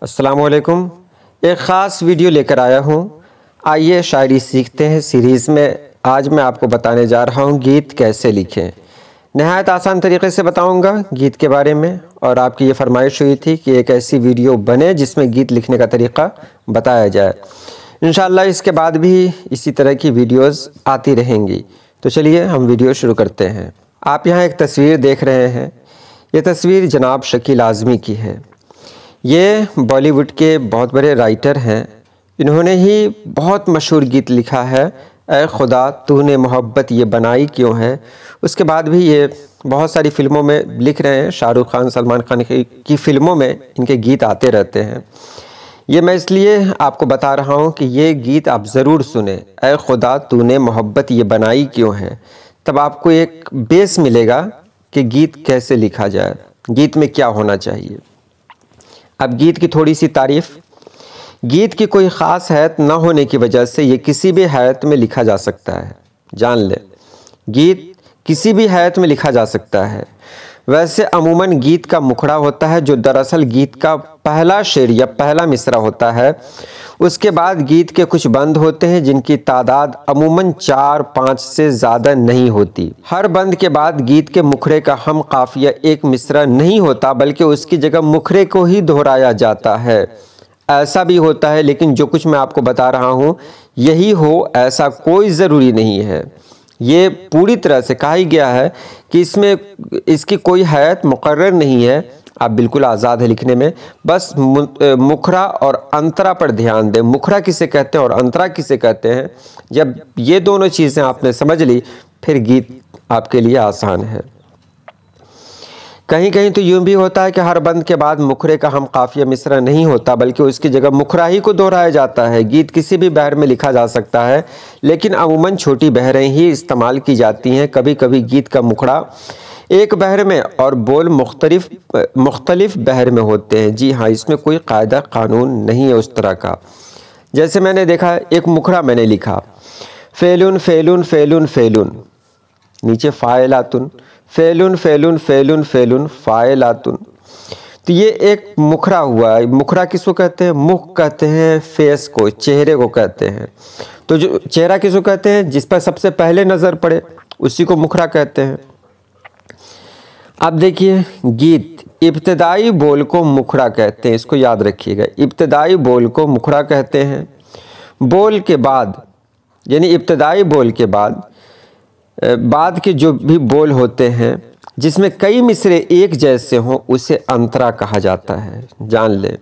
अस्सलामुअलैकुम। एक ख़ास वीडियो लेकर आया हूँ। आइए शायरी सीखते हैं सीरीज़ में आज मैं आपको बताने जा रहा हूँ गीत कैसे लिखें। नहायत आसान तरीके से बताऊँगा गीत के बारे में, और आपकी ये फरमाइश हुई थी कि एक ऐसी वीडियो बने जिसमें गीत लिखने का तरीक़ा बताया जाए। इंशाअल्लाह इसके बाद भी इसी तरह की वीडियोज़ आती रहेंगी। तो चलिए हम वीडियो शुरू करते हैं। आप यहाँ एक तस्वीर देख रहे हैं। ये तस्वीर जनाब शकील आज़मी की है। ये बॉलीवुड के बहुत बड़े राइटर हैं। इन्होंने ही बहुत मशहूर गीत लिखा है, ऐ खुदा तूने मोहब्बत ये बनाई क्यों है। उसके बाद भी ये बहुत सारी फ़िल्मों में लिख रहे हैं। शाहरुख खान, सलमान खान की फ़िल्मों में इनके गीत आते रहते हैं। ये मैं इसलिए आपको बता रहा हूँ कि ये गीत आप ज़रूर सुने, ऐ खुदा तूने मोहब्बत ये बनाई क्यों है। तब आपको एक बेस मिलेगा कि गीत कैसे लिखा जाए, गीत में क्या होना चाहिए। अब गीत की थोड़ी सी तारीफ़। गीत की कोई ख़ास हैत न होने की वजह से ये किसी भी हैत में लिखा जा सकता है। जान ले, गीत किसी भी हैत में लिखा जा सकता है। वैसे अमूमन गीत का मुखड़ा होता है जो दरअसल गीत का पहला शेर या पहला मिसरा होता है। उसके बाद गीत के कुछ बंद होते हैं जिनकी तादाद अमूमन 4-5 से ज़्यादा नहीं होती। हर बंद के बाद गीत के मुखड़े का हम काफिया एक मिसरा नहीं होता, बल्कि उसकी जगह मुखड़े को ही दोहराया जाता है। ऐसा भी होता है, लेकिन जो कुछ मैं आपको बता रहा हूँ यही हो ऐसा कोई ज़रूरी नहीं है। ये पूरी तरह से कहा ही गया है कि इसमें इसकी कोई हैत मुकर्रर नहीं है। आप बिल्कुल आज़ाद है लिखने में, बस मुखरा और अंतरा पर ध्यान दें। मुखरा किसे कहते हैं और अंतरा किसे कहते हैं, जब ये दोनों चीज़ें आपने समझ ली फिर गीत आपके लिए आसान है। कहीं कहीं तो यूँ भी होता है कि हर बंद के बाद मुखरे का हम काफिया मिसरा नहीं होता, बल्कि उसकी जगह मुखरा ही को दोहराया जाता है। गीत किसी भी बहर में लिखा जा सकता है, लेकिन अमूमन छोटी बहरें ही इस्तेमाल की जाती हैं। कभी कभी गीत का मुखड़ा एक बहर में और बोल मुख्तलिफ बहर में होते हैं। जी हाँ, इसमें कोई कायदा कानून नहीं है उस तरह का। जैसे मैंने देखा, एक मुखड़ा मैंने लिखा फ़ेलुन फ़ेलुन फ़ेलुन फ़ेलुन, नीचे फ़ाइलातुन, फ़ेलुन फ़ेलुन फ़ेलुन फ़ेलुन फ़ाइलातुन। तो ये एक मुखरा हुआ। मुखरा किसको कहते हैं? मुख कहते हैं फेस को, चेहरे को कहते हैं। तो जो चेहरा किसको कहते हैं? जिस पर सबसे पहले नज़र पड़े उसी को मुखरा कहते हैं। अब देखिए, गीत इब्तदाई बोल को मुखरा कहते हैं, इसको याद रखिएगा। इब्तदाई बोल को मुखरा कहते हैं। बोल के बाद यानी इब्तदाई बोल के बाद के जो भी बोल होते हैं जिसमें कई मिसरे एक जैसे हों उसे अंतरा कहा जाता है। जान ले,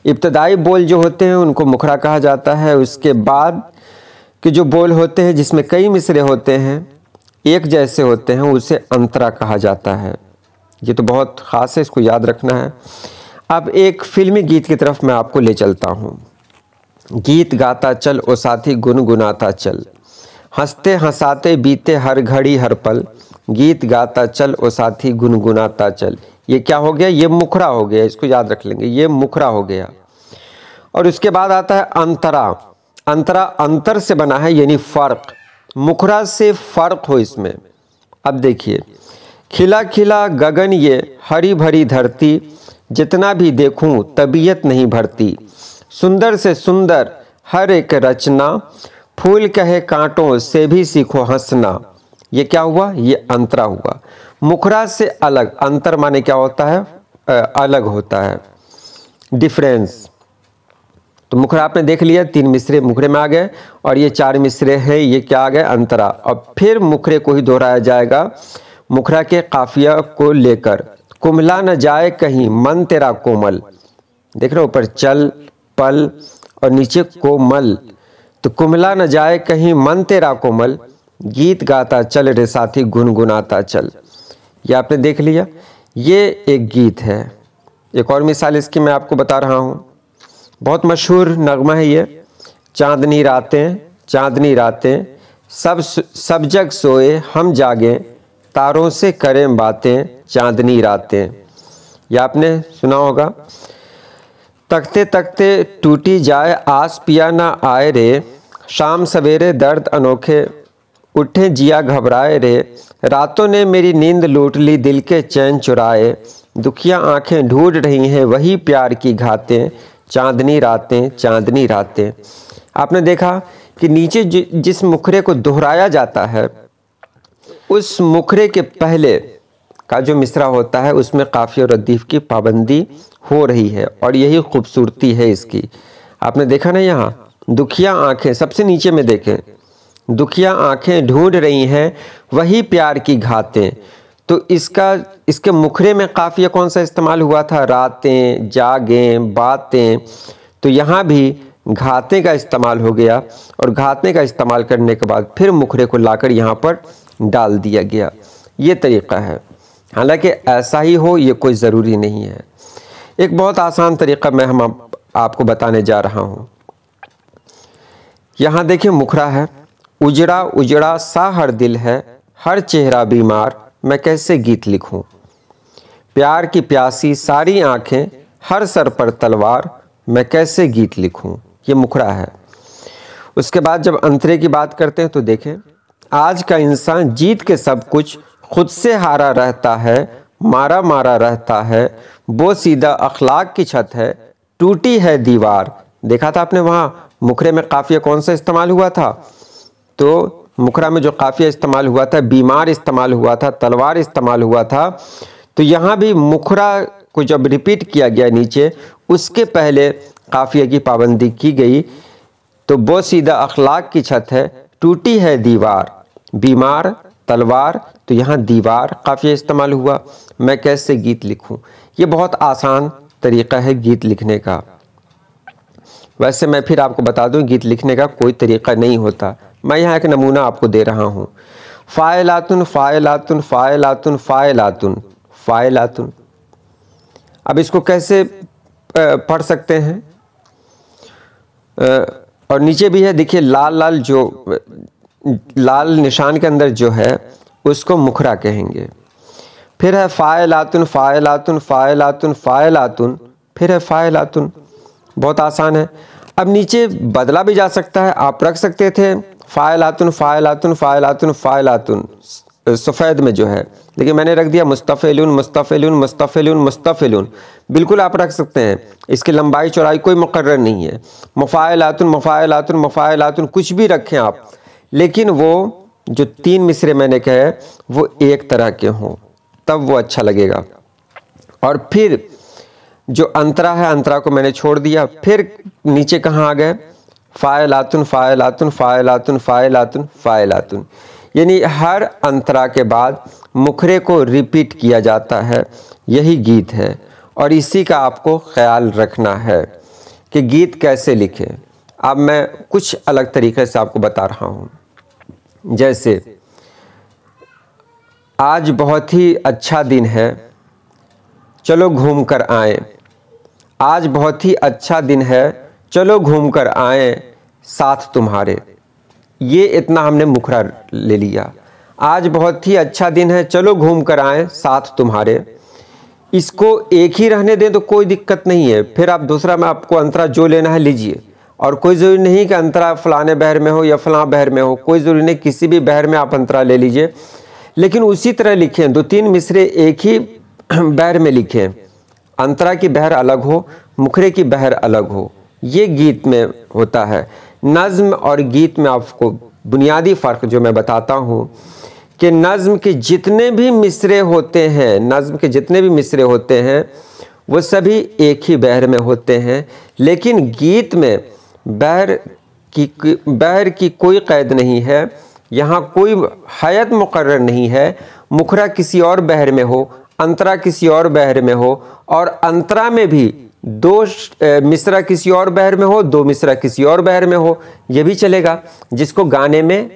इब्तदाई बोल जो होते हैं उनको मुखरा कहा जाता है। उसके बाद के जो बोल होते हैं जिसमें कई मिसरे होते हैं, एक जैसे होते हैं, उसे अंतरा कहा जाता है। ये तो बहुत ख़ास है, इसको याद रखना है। अब एक फिल्मी गीत की तरफ मैं आपको ले चलता हूँ। गीत गाता चल ओ साथी गुनगुनाता चल, हंसते हंसाते बीते हर घड़ी हर पल, गीत गाता चल ओ साथी गुनगुनाता चल। ये क्या हो गया? ये मुखरा हो गया, इसको याद रख लेंगे, ये मुखरा हो गया। और उसके बाद आता है अंतरा। अंतरा अंतर से बना है यानी फ़र्क, मुखरा से फ़र्क हो इसमें। अब देखिए, खिला खिला गगन ये हरी भरी धरती, जितना भी देखूं तबीयत नहीं भरती, सुंदर से सुंदर हर एक रचना, फूल कहे कांटों से भी सीखो हंसना। ये क्या हुआ? ये अंतरा हुआ। मुखरा से अलग, अंतर माने क्या होता है? अलग होता है, डिफरेंस। तो मुखरा आपने देख लिया, 3 मिसरे मुखरे में आ गए और ये 4 मिसरे हैं, ये क्या आ गए? अंतरा। और फिर मुखरे को ही दोहराया जाएगा मुखरा के काफिया को लेकर। कुम्हला न जाए कहीं मन तेरा कोमल, देख रहे हो, ऊपर चल पल और नीचे कोमल। तो कुम्हला न जाए कहीं मन तेरा कोमल, गीत गाता चल रे साथी गुनगुनाता चल। ये आपने देख लिया, ये एक गीत है। एक और मिसाल इसकी मैं आपको बता रहा हूँ। बहुत मशहूर नगमा है ये। चांदनी रातें चांदनी रातें, सब जग सोए हम जागें, तारों से करें बातें चांदनी रातें। ये आपने सुना होगा। तकते तकते टूटी जाए आस पिया ना आए रे, शाम सवेरे दर्द अनोखे उठे जिया घबराए रे, रातों ने मेरी नींद लूट ली दिल के चैन चुराए, दुखिया आंखें ढूंढ रही हैं वही प्यार की घातें, चांदनी रातें चांदनी रातें। आपने देखा कि नीचे जिस मुखरे को दोहराया जाता है उस मुखरे के पहले का जो मिसरा होता है उसमें काफ़ी और रदीफ की पाबंदी हो रही है और यही खूबसूरती है इसकी। आपने देखा ना, यहाँ दुखिया आंखें, सबसे नीचे में देखें, दुखिया आंखें ढूंढ रही हैं वही प्यार की घातें। तो इसके मुखरे में काफ़िया कौन सा इस्तेमाल हुआ था? रातें, जागें, बातें। तो यहाँ भी घातें का इस्तेमाल हो गया और घातें का इस्तेमाल करने के बाद फिर मुखरे को लाकर यहाँ पर डाल दिया गया। ये तरीक़ा है। हालांकि ऐसा ही हो ये कोई ज़रूरी नहीं है। एक बहुत आसान तरीक़ा मैं आपको बताने जा रहा हूँ। यहाँ देखिए मुखरा है, उजड़ा उजड़ा सा हर दिल है, हर चेहरा बीमार, मैं कैसे गीत लिखूं। प्यार की प्यासी सारी आंखें, हर सर पर तलवार, मैं कैसे गीत लिखूं। ये मुखरा है। उसके बाद जब अंतरे की बात करते हैं तो देखें, आज का इंसान जीत के सब कुछ खुद से हारा रहता है, मारा मारा रहता है, वो सीधा अखलाक की छत है, टूटी है दीवार। देखा था आपने वहाँ मुखरे में काफ़िया कौन सा इस्तेमाल हुआ था? तो मुखरा में जो काफ़िया इस्तेमाल हुआ था, बीमार इस्तेमाल हुआ था, तलवार इस्तेमाल हुआ था। तो यहाँ भी मुखरा को जब रिपीट किया गया नीचे, उसके पहले काफ़िया की पाबंदी की गई। तो वो सीधा अखलाक की छत है, टूटी है दीवार, बीमार, तलवार। तो यहाँ दीवार काफ़िया इस्तेमाल हुआ, मैं कैसे गीत लिखूं। ये बहुत आसान तरीक़ा है गीत लिखने का। वैसे मैं फिर आपको बता दूं, गीत लिखने का कोई तरीक़ा नहीं होता। मैं यहाँ एक नमूना आपको दे रहा हूँ। फ़ाइलातुन फ़ाइलातुन फ़ाइलातुन फ़ाइलातुन फ़ाइलातुन। अब इसको कैसे पढ़ सकते हैं? और नीचे भी है, देखिए लाल लाल, जो लाल निशान के अंदर जो है उसको मुखरा कहेंगे। फिर है फ़ाइलातुन फ़ाइलातुन फ़ाइलातुन फ़ाइलातुन, फिर है फ़ाइलातुन। बहुत आसान है। अब नीचे बदला भी जा सकता है। आप रख सकते थे फ़ाइलातुन फ़ाइलातुन फ़ाइलातुन फ़ाइलातुन सफ़ेद में जो है, लेकिन मैंने रख दिया मुस्तफ़िलुन मुस्तफ़िलुन मुस्तफ़िलुन मुस्तफ़िलुन। बिल्कुल आप रख सकते हैं, इसकी लंबाई चौड़ाई कोई मुकर्रर नहीं है। मुफ़ाइलातुन मुफ़ाइलातुन मुफ़ाइलातुन कुछ भी रखें आप, लेकिन वो जो 3 मिसरे मैंने कहे वो एक तरह के हों, तब वो अच्छा लगेगा। और फिर जो अंतरा है, अंतरा को मैंने छोड़ दिया। फिर नीचे कहाँ आ गए? फ़ाइलातुन फ़ाइलातुन फ़ाइलातुन फ़ाइलातुन फ़ाइलातुन। यानी हर अंतरा के बाद मुखरे को रिपीट किया जाता है। यही गीत है और इसी का आपको ख्याल रखना है कि गीत कैसे लिखें। अब मैं कुछ अलग तरीके से आपको बता रहा हूँ। जैसे आज बहुत ही अच्छा दिन है, चलो घूम कर आएँ। आज बहुत ही अच्छा दिन है, चलो घूम कर आएँ साथ तुम्हारे। ये इतना हमने मुखरा ले लिया। आज बहुत ही अच्छा दिन है, चलो घूम कर आएँ साथ तुम्हारे। इसको एक ही रहने दें तो कोई दिक्कत नहीं है। फिर आप दूसरा में आपको अंतरा जो लेना है लीजिए, और कोई ज़रूरी नहीं कि अंतरा फलाने बहर में हो या फलां बहर में हो, कोई ज़रूरी नहीं, किसी भी बहर में आप अंतरा ले लीजिए। लेकिन उसी तरह लिखें, 2-3 मिसरे एक ही बहर में लिखें। अंतरा की बहर अलग हो, मुखरे की बहर अलग हो। ये गीत में होता है। नज़्म और गीत में आपको बुनियादी फ़र्क जो मैं बताता हूँ कि नज़्म के जितने भी मिसरे होते हैं, नज़्म के जितने भी मिसरे होते हैं वो सभी एक ही बहर में होते हैं। लेकिन गीत में बहर की कोई क़ैद नहीं है। यहाँ कोई हैत मुकर्रर नहीं है। मुखरा किसी और बहर में हो, अंतरा किसी और बहर में हो, और अंतरा में भी 2 मिसरा किसी और बहर में हो, 2 मिसरा किसी और बहर में हो, ये भी चलेगा, जिसको गाने में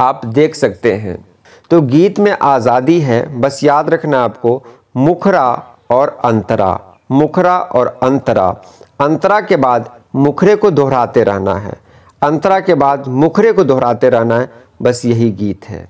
आप देख सकते हैं। तो गीत में आज़ादी है, बस याद रखना आपको मुखरा और अंतरा, मुखरा और अंतरा। अंतरा के बाद मुखरे को दोहराते रहना है, अंतरा के बाद मुखरे को दोहराते रहना है, बस यही गीत है।